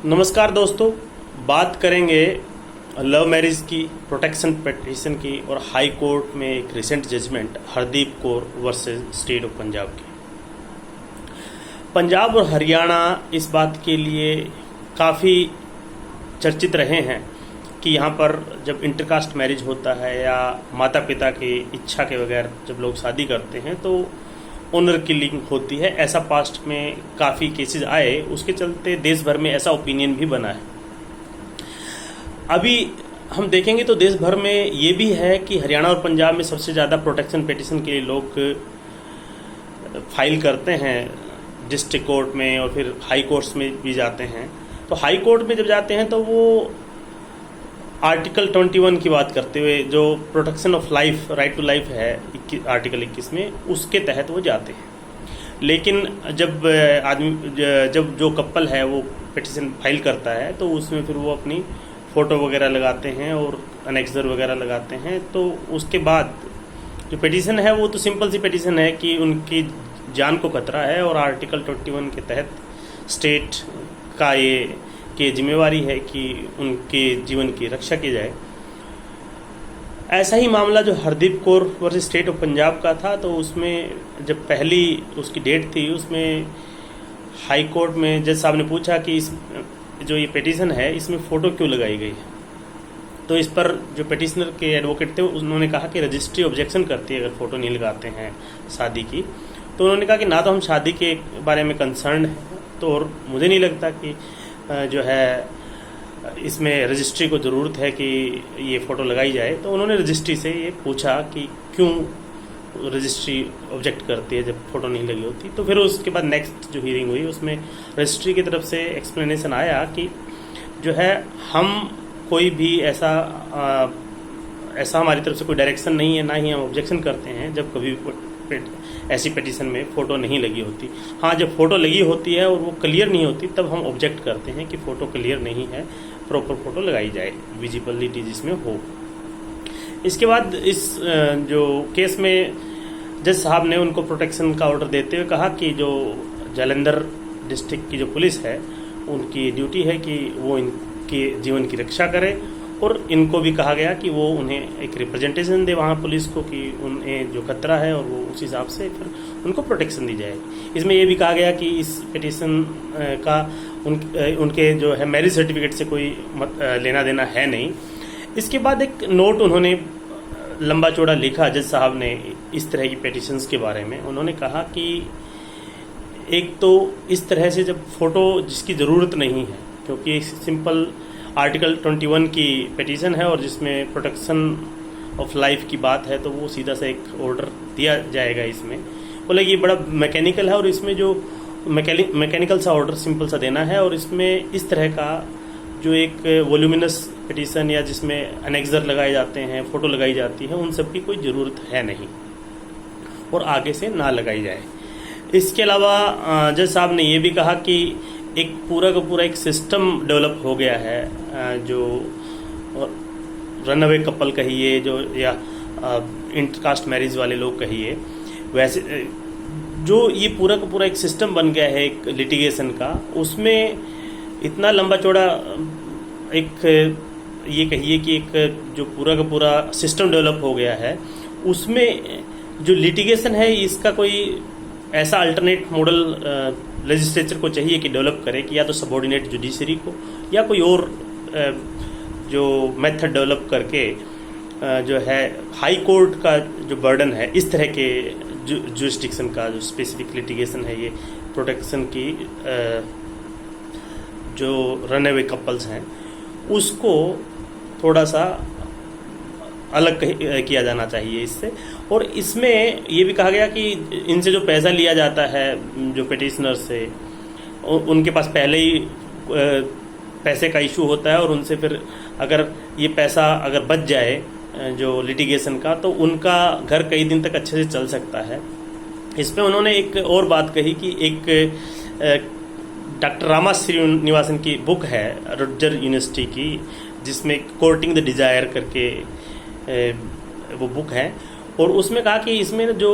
नमस्कार दोस्तों, बात करेंगे लव मैरिज की, प्रोटेक्शन पिटीशन की और हाई कोर्ट में एक recent judgment Hardeep Kaur versus state of Punjab की। पंजाब और हरियाणा इस बात के लिए काफ़ी चर्चित रहे हैं कि यहाँ पर जब इंटरकास्ट मैरिज होता है या माता पिता की इच्छा के बगैर जब लोग शादी करते हैं तो ऑनर किलिंग होती है। ऐसा पास्ट में काफ़ी केसेस आए, उसके चलते देश भर में ऐसा ओपिनियन भी बना है। अभी हम देखेंगे तो देश भर में ये भी है कि हरियाणा और पंजाब में सबसे ज़्यादा प्रोटेक्शन पिटीशन के लिए लोग फाइल करते हैं डिस्ट्रिक्ट कोर्ट में और फिर हाई कोर्ट्स में भी जाते हैं। तो हाई कोर्ट में जब जाते हैं तो वो आर्टिकल 21 की बात करते हुए जो protection of life, right to life है आर्टिकल 21 में, उसके तहत वो जाते हैं। लेकिन जब जब जो कपल है वो पिटीशन फाइल करता है तो उसमें फिर वो अपनी फ़ोटो वगैरह लगाते हैं और अनेक्सर वगैरह लगाते हैं। तो उसके बाद जो पिटीशन है वो तो सिंपल सी पिटीशन है कि उनकी जान को खतरा है और आर्टिकल 21 के तहत स्टेट का ये की जिम्मेवारी है कि उनके जीवन की रक्षा की जाए। ऐसा ही मामला जो Hardeep Kaur versus state of Punjab का था, तो उसमें जब पहली उसकी डेट थी उसमें हाई कोर्ट में जज साहब ने पूछा कि इस जो ये पिटीशन है इसमें फ़ोटो क्यों लगाई गई है। तो इस पर जो पिटीशनर के एडवोकेट थे उन्होंने कहा कि रजिस्ट्री ऑब्जेक्शन करती है अगर फ़ोटो नहीं लगाते हैं शादी की। तो उन्होंने कहा कि ना तो हम शादी के बारे में कंसर्न हैं, तो और मुझे नहीं लगता कि जो है इसमें रजिस्ट्री को ज़रूरत है कि ये फ़ोटो लगाई जाए। तो उन्होंने रजिस्ट्री से ये पूछा कि क्यों रजिस्ट्री ऑब्जेक्ट करती है जब फ़ोटो नहीं लगी होती। तो फिर उसके बाद नेक्स्ट जो हियरिंग हुई उसमें रजिस्ट्री की तरफ से एक्सप्लेनेशन आया कि जो है हम कोई भी ऐसा हमारी तरफ से कोई डायरेक्शन नहीं है, ना ही हम ऑब्जेक्शन करते हैं जब कभी ऐसी पिटीशन में फ़ोटो नहीं लगी होती। हाँ, जब फ़ोटो लगी होती है और वो क्लियर नहीं होती तब हम ऑब्जेक्ट करते हैं कि फ़ोटो क्लियर नहीं है, प्रॉपर फ़ोटो लगाई जाए, विजिबिलिटी जिसमें हो। इसके बाद इस जो केस में जज साहब ने उनको प्रोटेक्शन का ऑर्डर देते हुए कहा कि जो जालंधर डिस्ट्रिक्ट की जो पुलिस है उनकी ड्यूटी है कि वो इनके जीवन की रक्षा करे, और इनको भी कहा गया कि वो उन्हें एक रिप्रेजेंटेशन दे वहाँ पुलिस को कि उन्हें जो खतरा है और वो उस हिसाब से फिर उनको प्रोटेक्शन दी जाए। इसमें ये भी कहा गया कि इस पिटीशन का उनके जो है मैरिज सर्टिफिकेट से कोई लेना देना है नहीं। इसके बाद एक नोट उन्होंने लंबा चौड़ा लिखा जज साहब ने इस तरह की पिटीशंस के बारे में। उन्होंने कहा कि एक तो इस तरह से जब फ़ोटो जिसकी ज़रूरत नहीं है, क्योंकि सिंपल आर्टिकल 21 की पिटीशन है और जिसमें प्रोटेक्शन ऑफ लाइफ की बात है, तो वो सीधा सा एक ऑर्डर दिया जाएगा इसमें। बोले ये बड़ा मैकेनिकल है और इसमें जो मैकेनिकल सा ऑर्डर सिंपल सा देना है, और इसमें इस तरह का जो एक वॉल्यूमिनस पिटीशन या जिसमें अनेक्सर लगाए जाते हैं, फ़ोटो लगाई जाती है, उन सब की कोई ज़रूरत है नहीं और आगे से ना लगाई जाए। इसके अलावा जज साहब ने ये भी कहा कि एक पूरा का पूरा एक सिस्टम डेवलप हो गया है, जो रनअवे कपल कहिए जो या इंटरकास्ट मैरिज वाले लोग कहिए, वैसे जो ये पूरा का पूरा एक सिस्टम बन गया है एक लिटिगेशन का, उसमें इतना लंबा चौड़ा एक ये कहिए कि एक जो पूरा का पूरा सिस्टम डेवलप हो गया है, उसमें जो लिटिगेशन है इसका कोई ऐसा अल्टरनेट मॉडल लेजिस्लेचर को चाहिए कि डेवलप करे कि या तो सबऑर्डिनेट जुडिशरी को या कोई और जो मेथड डेवलप करके जो है हाई कोर्ट का जो बर्डन है इस तरह के जुरिस्डिक्शन का जो स्पेसिफिक लिटिगेशन है, ये प्रोटेक्शन की जो रनअवे कपल्स हैं उसको थोड़ा सा अलग किया जाना चाहिए इससे। और इसमें ये भी कहा गया कि इनसे जो पैसा लिया जाता है जो पिटिशनर से, उनके पास पहले ही पैसे का इशू होता है और उनसे फिर अगर ये पैसा अगर बच जाए जो लिटिगेशन का, तो उनका घर कई दिन तक अच्छे से चल सकता है। इसमें उन्होंने एक और बात कही कि एक डॉक्टर रामा श्रीनिवासन की बुक है रुडजर यूनिवर्सिटी की, जिसमें कोर्टिंग द डिजायर करके वो बुक है, और उसमें कहा कि इसमें जो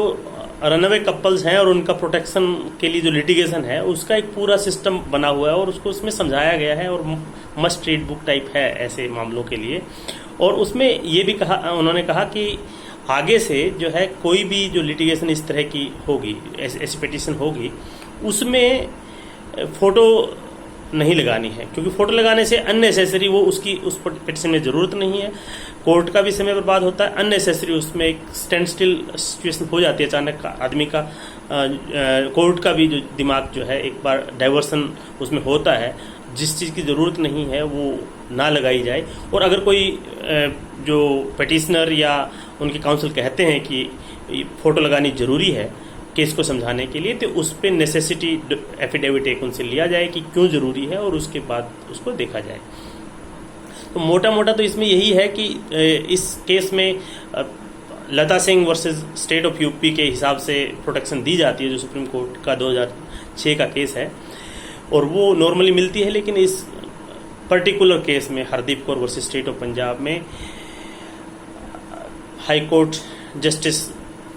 रनअवे कपल्स हैं और उनका प्रोटेक्शन के लिए जो लिटिगेशन है उसका एक पूरा सिस्टम बना हुआ है और उसको उसमें समझाया गया है और मस्ट रीड बुक टाइप है ऐसे मामलों के लिए। और उसमें ये भी कहा, उन्होंने कहा कि आगे से जो है कोई भी जो लिटिगेशन इस तरह की होगी, ऐसी पिटीशन होगी, उसमें फ़ोटो नहीं लगानी है, क्योंकि फ़ोटो लगाने से अननेसेसरी वो उस पिटीशन में ज़रूरत नहीं है, कोर्ट का भी समय बर्बाद होता है, अननेसेसरी उसमें एक स्टैंड स्टिल सिचुएशन हो जाती है, अचानक आदमी का कोर्ट का भी जो दिमाग जो है एक बार डाइवर्सन उसमें होता है। जिस चीज़ की ज़रूरत नहीं है वो ना लगाई जाए। और अगर कोई जो पिटिशनर या उनके काउंसिल कहते हैं कि फ़ोटो लगानी ज़रूरी है केस को समझाने के लिए, तो उस पर नेसेसिटी एफिडेविट एक उनसे लिया जाए कि क्यों ज़रूरी है और उसके बाद उसको देखा जाए। तो मोटा मोटा तो इसमें यही है कि इस केस में Lata Singh versus state of UP के हिसाब से प्रोटेक्शन दी जाती है, जो सुप्रीम कोर्ट का 2006 का केस है, और वो नॉर्मली मिलती है। लेकिन इस पर्टिकुलर केस में Hardeep Kaur versus state of Punjab में हाई कोर्ट जस्टिस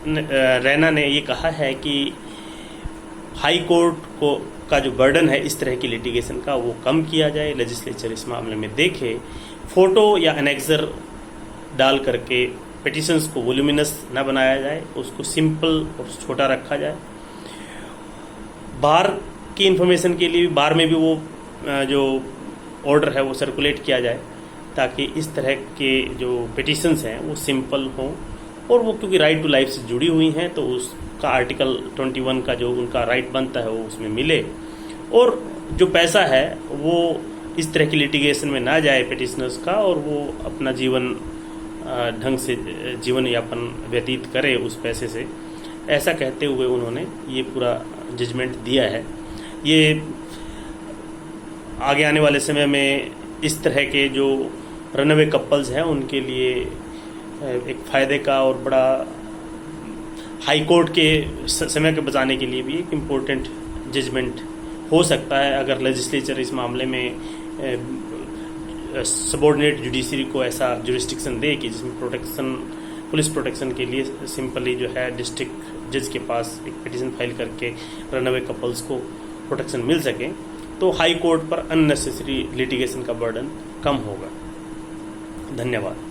रैना ने ये कहा है कि हाई कोर्ट का जो बर्डन है इस तरह की लिटिगेशन का वो कम किया जाए, लेजिस्लेचर इस मामले में देखे, फोटो या एनेक्सर डाल करके पिटिशंस को वॉल्यूमिनस न बनाया जाए, उसको सिंपल और छोटा रखा जाए। बार की इन्फॉर्मेशन के लिए बार में भी वो जो ऑर्डर है वो सर्कुलेट किया जाए, ताकि इस तरह के जो पिटिशंस हैं वो सिंपल हों, और वो क्योंकि राइट टू लाइफ से जुड़ी हुई हैं तो उसका आर्टिकल 21 का जो उनका राइट बनता है वो उसमें मिले, और जो पैसा है वो इस तरह की लिटिगेशन में ना जाए पिटिशनर्स का, और वो अपना जीवन ढंग से जीवन यापन व्यतीत करे उस पैसे से, ऐसा कहते हुए उन्होंने ये पूरा जजमेंट दिया है। ये आगे आने वाले समय में इस तरह के जो रनअवे कपल्स हैं उनके लिए एक फ़ायदे का और बड़ा हाई कोर्ट के समय के बचाने के लिए भी एक इम्पोर्टेंट जजमेंट हो सकता है, अगर लेजिस्लेचर इस मामले में सबऑर्डिनेट जुडिशरी को ऐसा जुरिस्डिक्शन दे कि जिसमें पुलिस प्रोटेक्शन के लिए सिंपली जो है डिस्ट्रिक्ट जज के पास एक पिटीशन फाइल करके रनअवे कपल्स को प्रोटेक्शन मिल सके, तो हाई कोर्ट पर अननेसेसरी लिटिगेशन का बर्डन कम होगा। धन्यवाद।